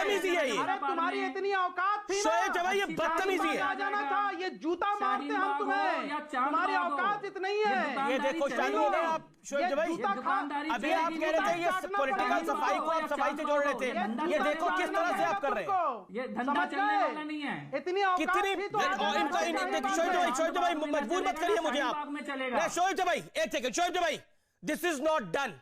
बदतमीजी है ये। तुम्हारी इतनी औकात थी शोएब जमाई, ये बदतमीजी है। आ जाना था, ये जूता मारते हम तुम्हें, तुम्हारी औकात इतनी है। ये देखो शानी ने आप शोएब जमाई, अभी आप कह रहे थे ये पॉलिटिकल सफाई को आप सफाई से जोड़ रहे थे, ये देखो किस तरह से आप कर रहे हैं। ये धंधा चलने वाला नहीं है। इतनी कितनी शोएब जमाई मजबूर मत करिए मुझे आप। शोएब जमाई एक सेकंड, शोएब जमाई दिस इज नॉट डन।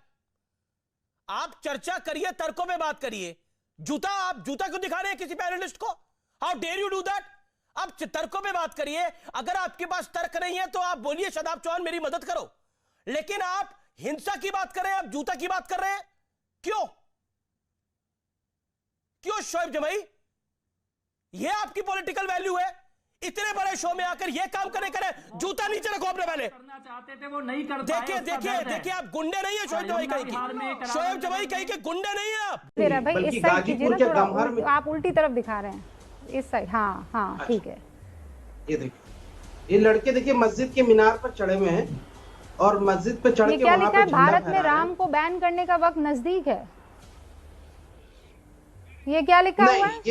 आप चर्चा करिए, तर्कों में बात करिए। आप जूता क्यों दिखा रहे हैं किसी पैनलिस्ट को? How dare you do that? आप तर्कों में बात करिए। अगर आपके पास तर्क नहीं है तो आप बोलिए शादाब चौहान मेरी मदद करो, लेकिन आप हिंसा की बात कर रहे हैं, आप जूता की बात कर रहे हैं। क्यों क्यों शोएब जमाई? यह आपकी पॉलिटिकल वैल्यू है? इतने बड़े शो में आकर ये काम करे जूता नीचे रखो अपने पहले। करना चाहते थे वो नहीं कर पाए। देखिए आप गुंडे नहीं है शोएब जमाई कहीं के, शोएब जमाई कहीं के गुंडे नहीं है आप। तेरा भाई इस साइड कीजिए ना थोड़ा, आप उल्टी तरफ दिखा रहे हैं इस साइड। हाँ ठीक है। ये देखिए, ये लड़के देखिए मस्जिद के मीनार पर चढ़े हुए हैं और मस्जिद पे चढ़ के क्या लिखा है? भारत में राम को बैन करने का वक्त नजदीक है। ये क्या लिखा हुआ है?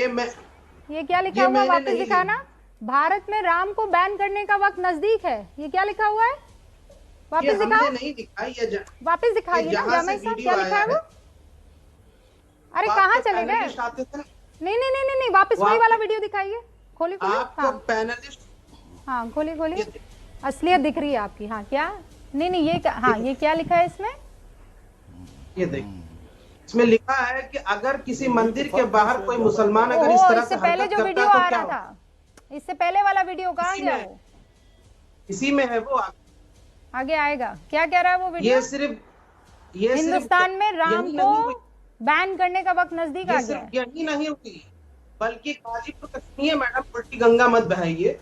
ये क्या लिखा हुआ? वापस दिखाना। भारत में राम को बैन करने का वक्त नजदीक है, ये क्या लिखा हुआ है? वापस दिखाओ। नहीं दिखाई है, वापस दिखाइए ना जामाई साहब, क्या लिखा है वो? अरे कहाँ चले गए? नहीं, वापस वही वाला वीडियो दिखाइए। खोलिए पैनलिस्ट। हाँ खोलिए। असलियत दिख रही है आपकी। हाँ क्या? नहीं ये हाँ ये क्या लिखा है इसमें? ये देखिए, इसमें लिखा है कि अगर किसी मंदिर के बाहर कोई मुसलमान अगर इस तरह से पहले जो वीडियो आ रहा था, इससे पहले वाला वीडियो कहाँ गया? वो इसी में है, वो आगे आएगा। क्या कह रहा है वो वीडियो? ये हिंदुस्तान में राम को बैन करने का वक्त नजदीक आ गया। यही नहीं हुई, बल्कि गाजीपुर का सुनिए मैडम, उल्टी गंगा मत बहाइए।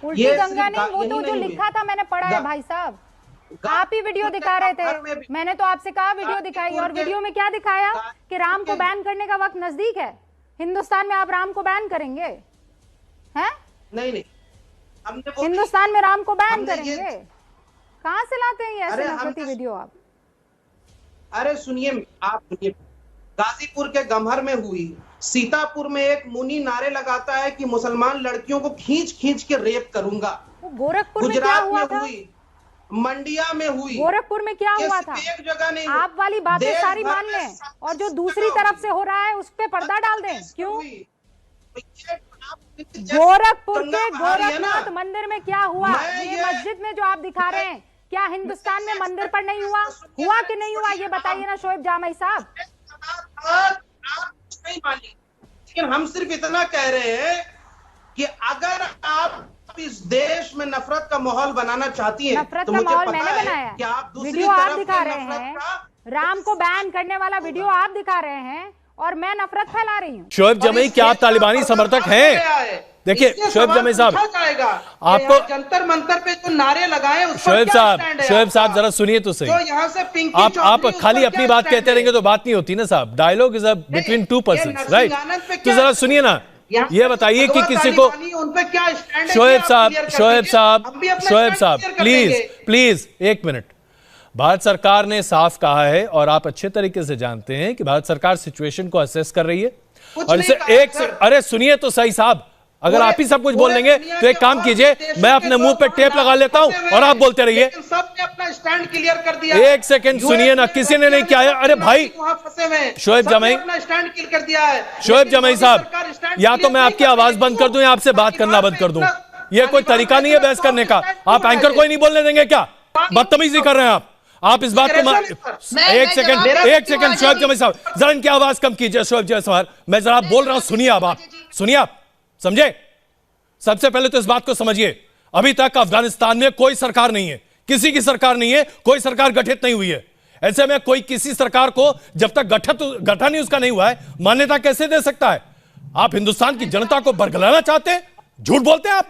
उल्टी गंगा नहीं, वो तो जो लिखा था मैंने पढ़ा है भाई साहब। आप ही वीडियो दिखा रहे थे, मैंने तो आपसे कहा वीडियो दिखाई, और वीडियो में क्या दिखाया कि राम को बैन करने का वक्त नजदीक है। हिंदुस्तान में आप राम को बैन करेंगे हैं? नहीं, हिंदुस्तान में राम को बैन करेंगे? कहाँ से लाते हैं ये ऐसे नफरती वीडियो आप? अरे सुनिए, आप सुनिए, गाजीपुर के गम्हर में हुई, सीतापुर में एक मुनि नारे लगाता है कि मुसलमान लड़कियों को खींच के रेप करूंगा। गोरखपुर में क्या हुआ था? हुई, मंडिया में हुई। गोरखपुर में क्या हुआ था? एक जगह नहीं। आप वाली बातें सारी मान लें और जो दूसरी तरफ से हो रहा है उस पे पर्दा डाल दें। क्यों? गोरखपुर के गोरखनाथ मंदिर में क्या हुआ? ये मस्जिद में जो आप दिखा रहे हैं, क्या हिंदुस्तान में मंदिर पर नहीं हुआ? हुआ कि नहीं हुआ ये बताइए ना शोएब जामाई साहब। लेकिन हम सिर्फ इतना कह रहे हैं कि अगर आप इस देश में नफरत का माहौल बनाना चाहती हैं, नफरत का माहौल मैंने बनाया कि आप वीडियो आप दिखा रहे हैं, राम को बैन करने वाला वीडियो आप दिखा रहे हैं और मैं नफरत फैला रही हूँ। शोएब जमाई क्या आप तालिबानी समर्थक हैं? देखिए शोएब जमाई साहब, आपको जंतर मंतर पे जो नारे लगाए, शोएब साहब जरा सुनिए तो सही। यहाँ से आप खाली अपनी बात कहते रहेंगे तो बात नहीं होती ना साहब। Dialogue is between two persons, right? तो जरा सुनिए ना, ये बताइए कि किसी को शोएब साहब प्लीज एक मिनट। भारत सरकार ने साफ कहा है और आप अच्छे तरीके से जानते हैं कि भारत सरकार सिचुएशन को असेस कर रही है और इसे अरे सुनिए तो सही साहब, अगर आप ही सब कुछ बोल देंगे तो एक काम कीजिए, मैं अपने मुंह पे टेप लगा लेता हूं और आप बोलते रहिए। सबने अपना स्टैंड क्लियर कर दिया। एक सेकंड सुनिए ना, किसी ने नहीं किया है। अरे भाई शोएब जमाई, अपना स्टैंड क्लियर कर दिया है। शोएब जमाई साहब, या तो मैं आपकी आवाज बंद कर दूं या आपसे बात करना बंद कर दूं। ये कोई तरीका नहीं है बहस करने का। आप एंकर को ही नहीं बोलने देंगे क्या? बदतमीजी कर रहे हैं आप इस बात को। एक सेकंड शोएब जमाई साहब, जरा इनकी आवाज कम कीजिए। शोएब जमाई साहब, मैं जरा बोल रहा हूं, सुनिए आप सुनिए, आप समझे? सबसे पहले तो इस बात को समझिए, अभी तक अफगानिस्तान में कोई सरकार नहीं है, किसी की सरकार नहीं है, कोई सरकार गठित नहीं हुई है। ऐसे में कोई किसी सरकार को जब तक गठन ही उसका नहीं हुआ है, मान्यता कैसे दे सकता है? आप हिंदुस्तान की जनता को बरगलाना चाहते हैं? झूठ बोलते हैं आप।